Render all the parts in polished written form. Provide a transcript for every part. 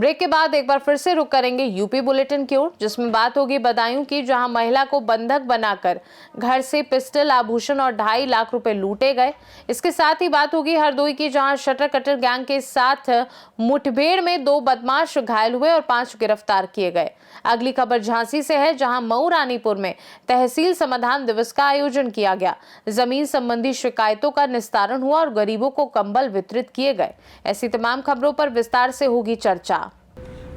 Break के बाद एक बार फिर से रुक करेंगे यूपी बुलेटिन की ओर, जिसमें बात होगी बदायूं की, जहां महिला को बंधक बनाकर घर से पिस्टल, आभूषण और 2.5 लाख रुपए लूटे गए। इसके साथ ही बात होगी हरदोई की, जहां शटर कटर गैंग के साथ मुठभेड़ में 2 बदमाश घायल हुए और 5 गिरफ्तार किए गए। अगली खबर झांसी से है, जहां मऊ रानीपुर में तहसील समाधान दिवस का आयोजन किया गया। जमीन संबंधी शिकायतों का निस्तारण हुआ और गरीबों को कंबल वितरित किए गए। ऐसी तमाम खबरों पर विस्तार से होगी चर्चा।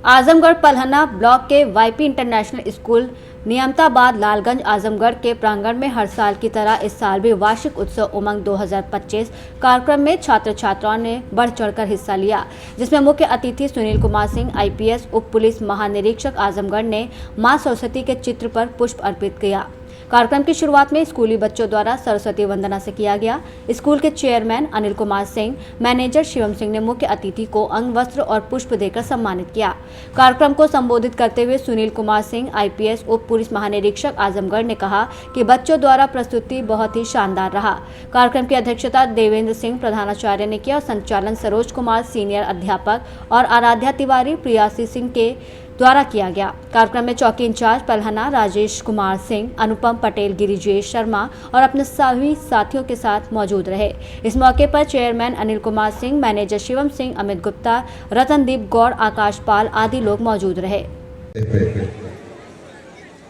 आजमगढ़ पलहना ब्लॉक के YP international school Niyamatabad Lalganj Azamgarh के प्रांगण में हर साल की तरह इस साल भी वार्षिक उत्सव उमंग 2025 कार्यक्रम में छात्र छात्राओं ने बढ़ चढ़कर हिस्सा लिया, जिसमें मुख्य अतिथि सुनील कुमार सिंह आईपीएस उप पुलिस महानिरीक्षक आजमगढ़ ने मां सरस्वती के चित्र पर पुष्प अर्पित किया। कार्यक्रम की शुरुआत में स्कूली बच्चों द्वारा सरस्वती वंदना से किया गया। स्कूल के चेयरमैन अनिल कुमार सिंह, मैनेजर शिवम सिंह ने मुख्य अतिथि को अंग वस्त्र और पुष्प देकर सम्मानित किया। कार्यक्रम को संबोधित करते हुए सुनील कुमार सिंह आईपीएस उप पुलिस महानिरीक्षक आजमगढ़ ने कहा कि बच्चों द्वारा प्रस्तुति बहुत ही शानदार रहा। कार्यक्रम की अध्यक्षता देवेंद्र सिंह प्रधानाचार्य ने किया और संचालन सरोज कुमार सीनियर अध्यापक और आराध्या तिवारी प्रियासी सिंह के द्वारा किया गया। कार्यक्रम में चौकी इंचार्ज पलहना राजेश कुमार सिंह, अनुपम पटेल, गिरिजेश शर्मा और अपने सभी साथियों के साथ मौजूद रहे। इस मौके पर चेयरमैन अनिल कुमार सिंह, मैनेजर शिवम सिंह, अमित गुप्ता, रतनदीप गौड़, आकाश पाल आदि लोग मौजूद रहे।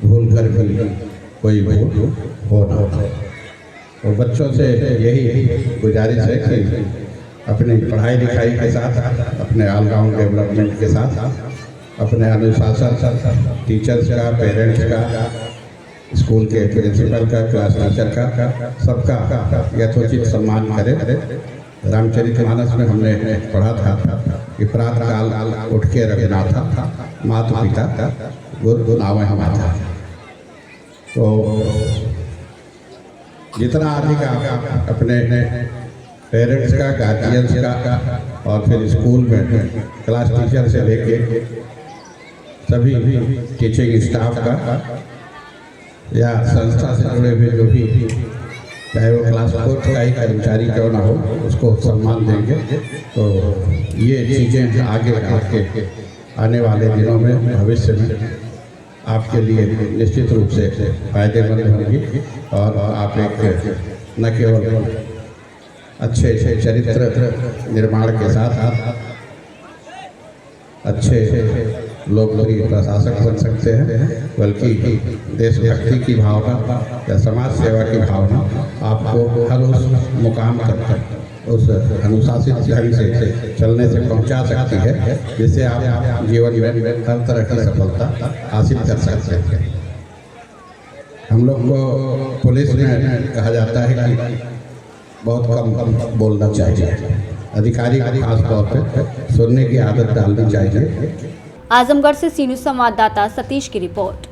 भूल कर कोई हो ना और बच्चों से यही गुजारिश है कि अपनी पढ़ाई लिखाई के साथ, अपने ऑल राउंड डेवलपमेंट के साथ, अपने अनुशासन, टीचर्स का, पेरेंट्स का, स्कूल के प्रिंसिपल का, क्लास टीचर का, सबका यथोचित सम्मान करें। रामचरितमानस में हमने पढ़ा था कि प्रातः काल उठ के रखना था, माता पिता गुरु नावै हमारा। तो जितना अधिक आप अपने पेरेंट्स का, गार्जियंस का और फिर स्कूल में क्लास टीचर से लेके सभी टीचिंग स्टाफ का या संस्था से जुड़े हुए जो भी, चाहे वो क्लास 4 का ही कर्मचारी क्यों ना हो, उसको सम्मान देंगे। तो ये चीज़ें आगे आने वाले दिनों में, भविष्य में आपके लिए निश्चित रूप से फायदेमंद होंगी और आप एक न केवल अच्छे चरित्र निर्माण के साथ अच्छे लोकप्रिय प्रशासक बन सकते हैं, बल्कि देशभक्ति की भावना या समाज सेवा की भावना आपको हर उस मुकाम तक उस अनुशासित ढंग से चलने से पहुंचा सकती है, जिससे आप जीवन में हर तरह की सफलता हासिल कर सकते हैं। हम लोग को पुलिस में कहा जाता है कि बहुत कम बोलना चाहिए, अधिकारी को खास तौर पर सुनने की आदत डालनी चाहिए। आजमगढ़ से सी न्यूज़ संवाददाता सतीश की रिपोर्ट।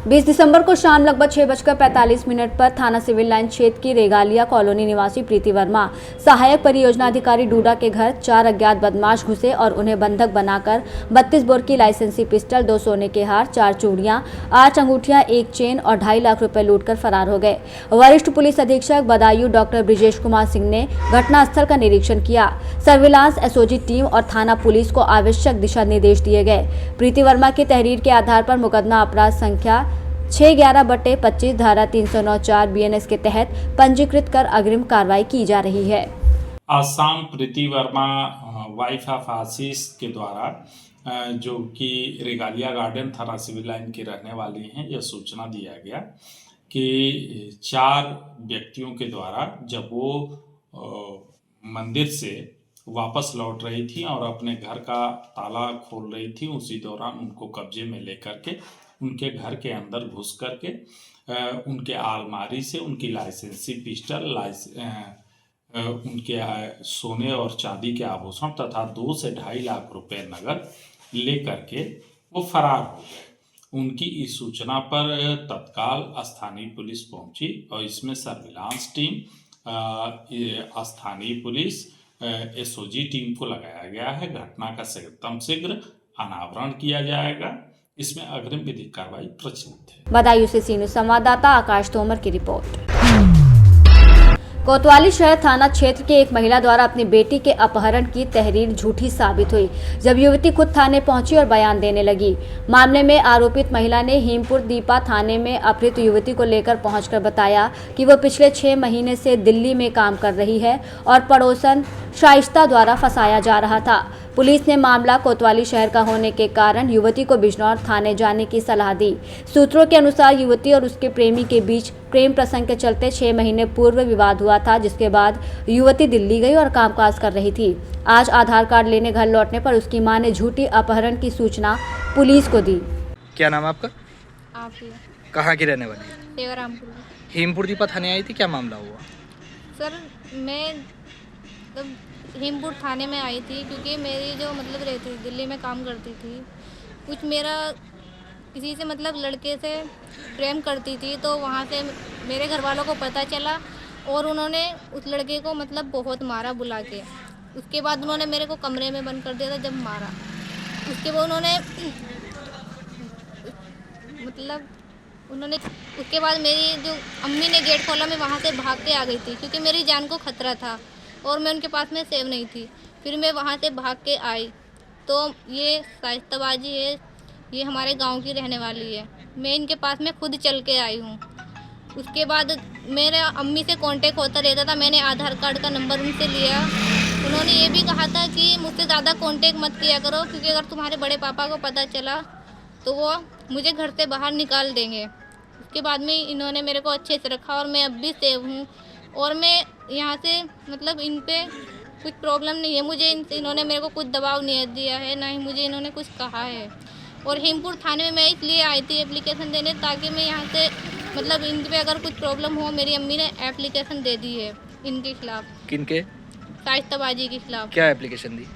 20 दिसंबर को शाम लगभग 6:45 पर थाना सिविल लाइन क्षेत्र की रेगालिया कॉलोनी निवासी प्रीति वर्मा, सहायक परियोजना अधिकारी डूडा के घर 4 अज्ञात बदमाश घुसे और उन्हें बंधक बनाकर 32 बोर की लाइसेंसी पिस्टल, 2 सोने के हार, 4 चूड़ियां, 8 अंगूठियां, 1 चेन और 2.5 लाख रुपए लूटकर फरार हो गए। वरिष्ठ पुलिस अधीक्षक बदायूं डॉक्टर ब्रिजेश कुमार सिंह ने घटनास्थल का निरीक्षण किया। सर्विलांस एसओजी टीम और थाना पुलिस को आवश्यक दिशा निर्देश दिए गए। प्रीति वर्मा की तहरीर के आधार पर मुकदमा अपराध संख्या 611/25 धारा 309(4) बीएनएस के तहत पंजीकृत कर अग्रिम कार्रवाई की जा रही है। आज शाम प्रीति वर्मा वाइफ ऑफ आशीष के द्वारा जो कि रेगालिया गार्डन थाना सिविल लाइन की रहने वाली हैं, यह सूचना दिया गया कि 4 व्यक्तियों के द्वारा जब वो मंदिर से वापस लौट रही थी और अपने घर का ताला खोल रही थी, उसी दौरान उनको कब्जे में लेकर के उनके घर के अंदर घुस करके उनके अलमारी से उनकी लाइसेंसी पिस्टल, उनके सोने और चांदी के आभूषण तथा 2 से 2.5 लाख रुपए नगद ले करके वो फरार हो गए। उनकी इस सूचना पर तत्काल स्थानीय पुलिस पहुंची और इसमें सर्विलांस टीम, स्थानीय पुलिस, एसओजी टीम को लगाया गया है। घटना का शीघ्र अनावरण किया जाएगा। इसमें अग्रिम विधिक कार्रवाई प्रचलित है। बदायूं से सी न्यूज़ संवाददाता आकाश तोमर की रिपोर्ट। कोतवाली शहर थाना क्षेत्र की एक महिला द्वारा अपनी बेटी के अपहरण की तहरीर झूठी साबित हुई जब युवती खुद थाने पहुंची और बयान देने लगी। मामले में आरोपित महिला ने हीमपुर दीपा थाने में अपहृत युवती को लेकर पहुंचकर बताया कि वह पिछले 6 महीने से दिल्ली में काम कर रही है और पड़ोसन शाइस्ता द्वारा फंसाया जा रहा था। पुलिस ने मामला कोतवाली शहर का होने के कारण युवती को बिजनौर थाने जाने की सलाह दी। सूत्रों के अनुसार युवती और उसके प्रेमी के बीच प्रेम प्रसंग के चलते 6 महीने पूर्व विवाद हुआ था, जिसके बाद युवती दिल्ली गई और कामकाज कर रही थी। आज आधार कार्ड लेने घर लौटने पर उसकी मां ने झूठी अपहरण की सूचना पुलिस को दी। क्या नाम है आपका? आप ही कहाँ की रहने वाली है? सेवारामपुर। हीमपुर दीपा थाने आई थी, क्या मामला हुआ? सर मैं हीमपुर थाने में आई थी क्योंकि मेरी जो रहती दिल्ली में काम करती थी, कुछ मेरा किसी से लड़के से प्रेम करती थी, तो वहाँ से मेरे घर वालों को पता चला और उन्होंने उस लड़के को बहुत मारा बुला के। उसके बाद उन्होंने मेरे को कमरे में बंद कर दिया था जब मारा। उसके बाद उसके बाद मेरी जो अम्मी ने गेट खोला, मैं वहाँ से भाग के आ गई थी क्योंकि मेरी जान को खतरा था और मैं उनके पास में सेव नहीं थी। फिर मैं वहाँ से भाग के आई तो ये शाइस्ताबाजी है, ये हमारे गांव की रहने वाली है। मैं इनके पास में खुद चल के आई हूँ। उसके बाद मेरे अम्मी से कांटेक्ट होता रहता था, मैंने आधार कार्ड का नंबर उनसे लिया। उन्होंने ये भी कहा था कि मुझसे ज़्यादा कांटेक्ट मत किया करो क्योंकि अगर तुम्हारे बड़े पापा को पता चला तो वो मुझे घर से बाहर निकाल देंगे। उसके बाद में इन्होंने मेरे को अच्छे से रखा और मैं अब भी सेव हूँ और मैं यहाँ से इन पे कुछ प्रॉब्लम नहीं है। मुझे इन्होंने मेरे को कुछ दबाव नहीं दिया है, ना ही मुझे इन्होंने कुछ कहा है। और हीमपुर थाने में मैं इसलिए आई थी एप्लीकेशन देने ताकि मैं यहाँ से इन पे अगर कुछ प्रॉब्लम हो। मेरी अम्मी ने एप्लीकेशन दे दी है इनके खिलाफ। किनके? शाइस्ताबाजी के खिलाफ। क्या एप्लीकेशन दी?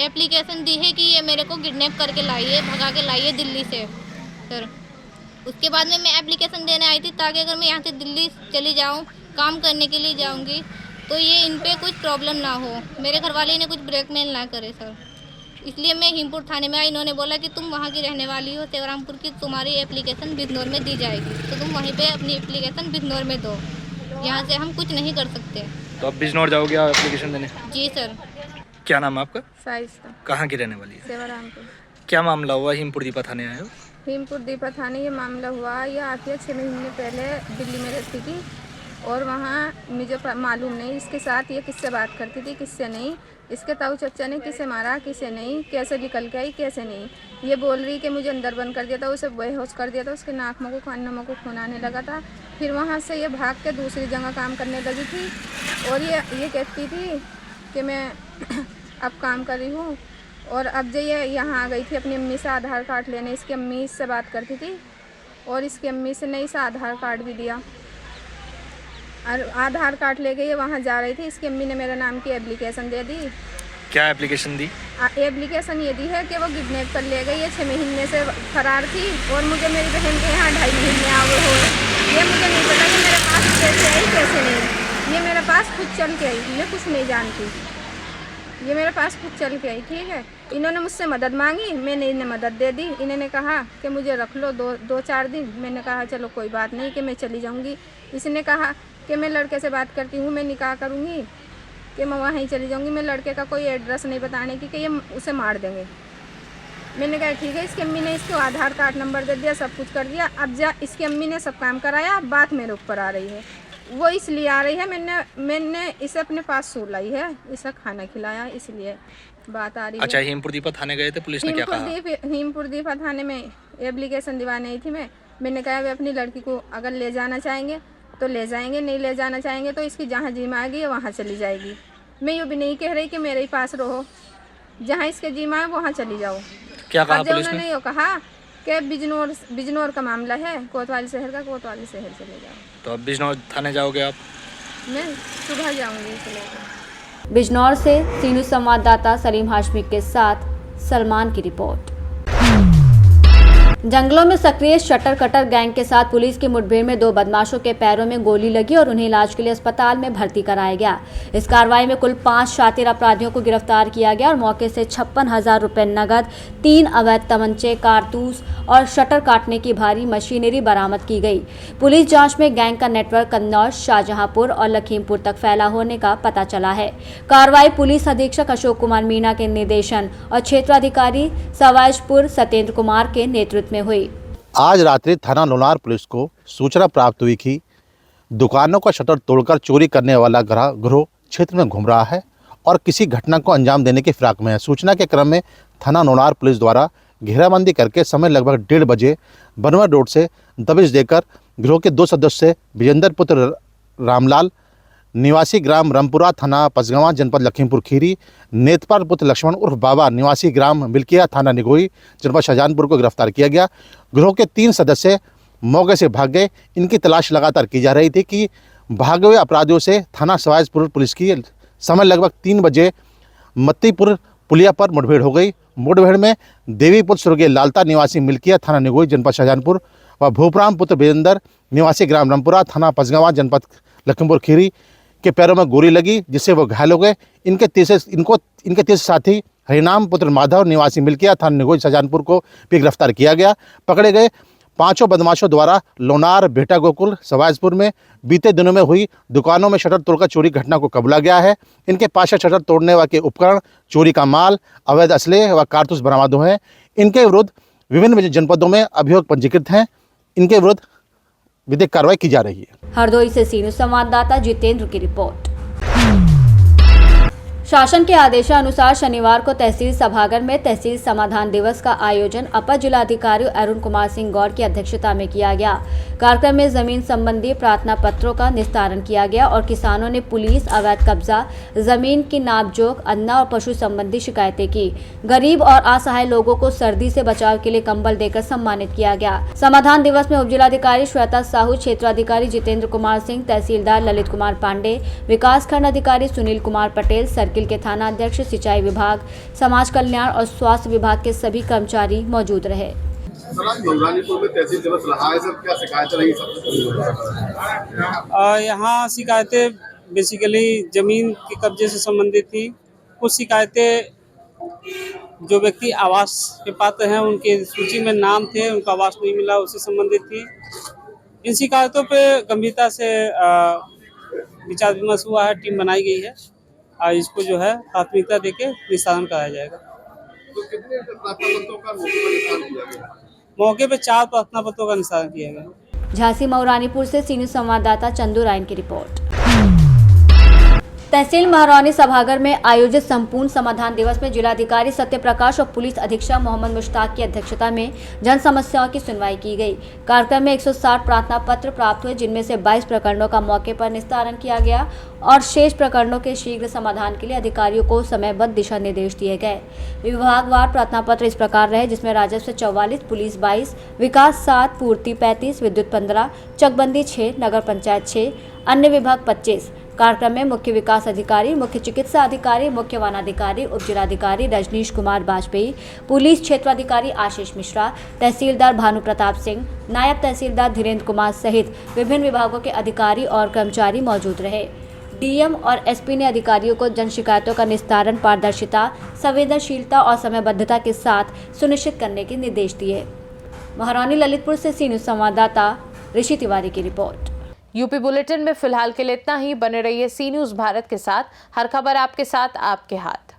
एप्लीकेशन दी है कि ये मेरे को किडनैप करके लाई है, भगा के लाई है दिल्ली से। सर उसके बाद में मैं एप्लीकेशन देने आई थी ताकि अगर मैं यहाँ से दिल्ली चली जाऊँ, काम करने के लिए जाऊँगी, तो ये इन पे कुछ प्रॉब्लम ना हो, मेरे घर वाले इन्हें कुछ ब्लैकमेल ना करे सर। इसलिए मैं हीमपुर थाने में आई। इन्होंने बोला कि तुम वहाँ की रहने वाली हो सेवारामपुर की, तुम्हारी एप्लीकेशन बिजनौर में दी जाएगी, तो तुम वहीं पे अपनी एप्लीकेशन बिजनौर में दो, यहाँ से हम कुछ नहीं कर सकते। तो अब बिजनौर जाओगे आप एप्लीकेशन देने? जी सर। क्या नाम है आपका? शाइस्ता। कहाँ की रहने वाली है? सेवारामपुर। क्या मामला हुआ? हीमपुर दीपा थाने आए हो? हीमपुर दीपा थाने ये मामला हुआ, ये आफिया 6 महीने पहले दिल्ली में रहती थी और वहाँ मुझे मालूम नहीं इसके साथ ये किससे बात करती थी किससे नहीं। इसके ताऊ चच्चा ने किसे मारा किसे नहीं, कैसे निकल के आई कैसे नहीं। ये बोल रही कि मुझे अंदर बंद कर दिया था, उसे बेहोश कर दिया था, उसके नाक में को खून आने लगा था। फिर वहाँ से ये भाग के दूसरी जगह काम करने लगी थी और ये कहती थी कि मैं अब काम कर रही हूँ। और अब जो ये यहाँ आ गई थी अपनी अम्मी से आधार कार्ड लेने, इसकी अम्मी इससे बात करती थी और इसकी अम्मी से नहीं से आधार कार्ड भी दिया और आधार कार्ड ले गई, वहाँ जा रही थी। इसकी अम्मी ने मेरे नाम की एप्लीकेशन दे दी। क्या एप्लीकेशन दी? एप्लीकेशन ये दी है कि वो किडनैप कर ले गई। ये 6 महीने से फरार थी और मुझे मेरी बहन के यहाँ 2.5 महीने आगे हो। ये मुझे नहीं पता कि मेरे पास कैसे आई कैसे नहीं। ये मेरे पास खुद चल के आई, मैं कुछ नहीं जानती। ये मेरे पास खुद चल के आई, ठीक है। इन्होंने मुझसे मदद मांगी, मैंने इन्हें मदद दे दी। इन्होंने कहा कि मुझे रख लो 2-4 दिन। मैंने कहा चलो कोई बात नहीं कि मैं चली जाऊंगी। इसने कहा कि मैं लड़के से बात करती हूँ, मैं निकाह करूँगी कि मैं वहीं चली जाऊँगी। मैं लड़के का कोई एड्रेस नहीं बताने की कि ये उसे मार देंगे। मैंने कहा ठीक है। इसकी अम्मी ने इसको आधार कार्ड नंबर दे दिया, सब कुछ कर दिया। अब इसकी अम्मी ने सब काम कराया, बात मेरे ऊपर आ रही है। वो इसलिए आ रही है, मैंने इसे अपने पास सो लाई है, इसे खाना खिलाया, इसलिए बात आ रही है। अच्छा, हीमपुर दीपा थाने गए थे, पुलिस ने क्या कहा? हीमपुर दीपा थाने में एप्लीकेशन दिवाने आई थी मैंने कहा वे अपनी लड़की को अगर ले जाना चाहेंगे तो ले जाएंगे, नहीं ले जाना चाहेंगे तो इसकी जहाँ जीमा आएगी वहाँ चली जाएगी। मैं ये भी नहीं कह रही कि मेरे ही पास रहो, जहाँ इसके जीमा है वहाँ चली जाओ। क्या कहा पुलिस ने? उन्होंने ये कहा कि बिजनौर का मामला है, कोतवाली शहर का, कोतवाली शहर चले जाओ। तो अब बिजनौर थाने जाओगे आप? मैं सुबह जाऊँगी इसलिए। बिजनौर से सीनू संवाददाता सलीम हाशमी के साथ सलमान की रिपोर्ट। जंगलों में सक्रिय शटर कटर गैंग के साथ पुलिस की मुठभेड़ में 2 बदमाशों के पैरों में गोली लगी और उन्हें इलाज के लिए अस्पताल में भर्ती कराया गया। इस कार्रवाई में कुल 5 शातिर अपराधियों को गिरफ्तार किया गया और मौके से 56,000 रुपए नगद, 3 अवैध तमंचे, कारतूस और शटर काटने की भारी मशीनरी बरामद की गई। पुलिस जांच में गैंग का नेटवर्क कन्नौज, शाहजहांपुर और लखीमपुर तक फैला होने का पता चला है। कार्रवाई पुलिस अधीक्षक अशोक कुमार मीणा के निर्देशन और क्षेत्राधिकारी सवाजपुर सत्येंद्र कुमार के नेतृत्व में हुई। आज रात्रि थाना लोनार पुलिस को सूचना प्राप्त हुई कि दुकानों का शटर तोड़कर चोरी करने वाला गिरोह क्षेत्र में घूम रहा है और किसी घटना को अंजाम देने की फिराक में है। सूचना के क्रम में थाना लोनार पुलिस द्वारा घेराबंदी करके समय लगभग 1:30 बजे बनवर रोड से दबिश देकर गिरोह के 2 सदस्य विजेंद्र पुत्र रामलाल निवासी ग्राम रामपुरा थाना पचगवां जनपद लखीमपुर खीरी, नेतपाल पुत्र लक्ष्मण उर्फ बाबा निवासी ग्राम मिल्किया थाना निगोई जनपद शाहजहांपुर को गिरफ्तार किया गया। गिरोह के 3 सदस्य मौके से भाग गए। इनकी तलाश लगातार की जा रही थी कि भागे हुए अपराधियों से थाना सवाजपुर पुलिस की समय लगभग 3 बजे मत्तीपुर पुलिया पर मुठभेड़ हो गई। मुठभेड़ में देवीपुत्र स्वर्गीय लालता निवासी मिल्किया थाना निगोई जनपद शाहजहांपुर व भूपराम पुत्र वीरेंद्र निवासी ग्राम रामपुरा थाना पचगवां जनपद लखीमपुर खीरी के पैरों में गोली लगी, जिससे वो घायल हो गए। इनके तीसरे साथी हरिनाम पुत्र माधव निवासी मिल्किया थाना निगोई शाहजहांपुर को भी गिरफ्तार किया गया। पकड़े गए 5 बदमाशों द्वारा लोनार, बेटा गोकुल, सवाजपुर में बीते दिनों में हुई दुकानों में शटर तोड़कर चोरी घटना को कबूला गया है। इनके पास से शटर तोड़ने वाले उपकरण, चोरी का माल, अवैध असले व कारतूस बरामद हुए हैं। इनके विरुद्ध विभिन्न जनपदों में अभियोग पंजीकृत हैं। इनके विरुद्ध विधिक कार्रवाई की जा रही है। हरदोई से सी न्यूज़ संवाददाता जितेंद्र की रिपोर्ट। शासन के आदेशानुसार शनिवार को तहसील सभागार में तहसील समाधान दिवस का आयोजन अपर जिलाधिकारी अरुण कुमार सिंह गौड़ की अध्यक्षता में किया गया। कार्यक्रम में जमीन संबंधी प्रार्थना पत्रों का निस्तारण किया गया और किसानों ने पुलिस, अवैध कब्जा, जमीन की नापजोख, अन्न और पशु संबंधी शिकायतें की। गरीब और असहाय लोगों को सर्दी से बचाव के लिए कंबल देकर सम्मानित किया गया। समाधान दिवस में उप जिलाधिकारी श्वेता साहू, क्षेत्राधिकारी जितेंद्र कुमार सिंह, तहसीलदार ललित कुमार पांडे, विकास खंड अधिकारी सुनील कुमार पटेल, सर्किल के थाना अध्यक्ष, सिंचाई विभाग, समाज कल्याण और स्वास्थ्य विभाग के सभी कर्मचारी मौजूद रहे। तहसील दिवस रहा है, सर क्या शिकायतें रही यहाँ शिकायतें बेसिकली जमीन के कब्जे से संबंधित थी। कुछ शिकायतें जो व्यक्ति आवास के पात्र हैं उनके सूची में नाम थे, उनको आवास नहीं मिला, उससे संबंधित थी। इन शिकायतों पे गंभीरता से विचार विमर्श हुआ है, टीम बनाई गई है। इसको जो है प्राथमिकता देके निस्तारण कराया जाएगा। तो कितने प्रार्थना पत्रों का निस्तारण किया गया? मौके पे 4 प्रार्थना पत्रों का निस्तारण किया गया। झांसी मऊरानीपुर से सी न्यूज़ संवाददाता चंदू रायन की रिपोर्ट। तहसील महारानी सभागार में आयोजित संपूर्ण समाधान दिवस में जिलाधिकारी सत्यप्रकाश और पुलिस अधीक्षक मोहम्मद मुश्ताक की अध्यक्षता में जन समस्याओं की सुनवाई की गई। कार्यक्रम में 160 प्रार्थना पत्र प्राप्त हुए, जिनमें से 22 प्रकरणों का मौके पर निस्तारण किया गया और शेष प्रकरणों के शीघ्र समाधान के लिए अधिकारियों को समयबद्ध दिशा निर्देश दिए गए। विभागवार प्रार्थना पत्र इस प्रकार रहे, जिसमें राजस्व 44, पुलिस 22, विकास 7, पूर्ति 35, विद्युत 15, चकबंदी 6, नगर पंचायत 6, अन्य विभाग 25। कार्यक्रम में मुख्य विकास अधिकारी, मुख्य चिकित्सा अधिकारी, मुख्य वनाधिकारी, उप जिलाधिकारी रजनीश कुमार वाजपेयी, पुलिस क्षेत्राधिकारी आशीष मिश्रा, तहसीलदार भानु प्रताप सिंह, नायब तहसीलदार धीरेन्द्र कुमार सहित विभिन्न विभागों के अधिकारी और कर्मचारी मौजूद रहे। डीएम और एसपी ने अधिकारियों को जन शिकायतों का निस्तारण पारदर्शिता, संवेदनशीलता और समयबद्धता के साथ सुनिश्चित करने के निर्देश दिए। महारानी ललितपुर से सी न्यूज़ संवाददाता ऋषि तिवारी की रिपोर्ट। यूपी बुलेटिन में फिलहाल के लिए इतना ही। बने रहिए सी न्यूज़ भारत के साथ। हर खबर आपके साथ, आपके हाथ।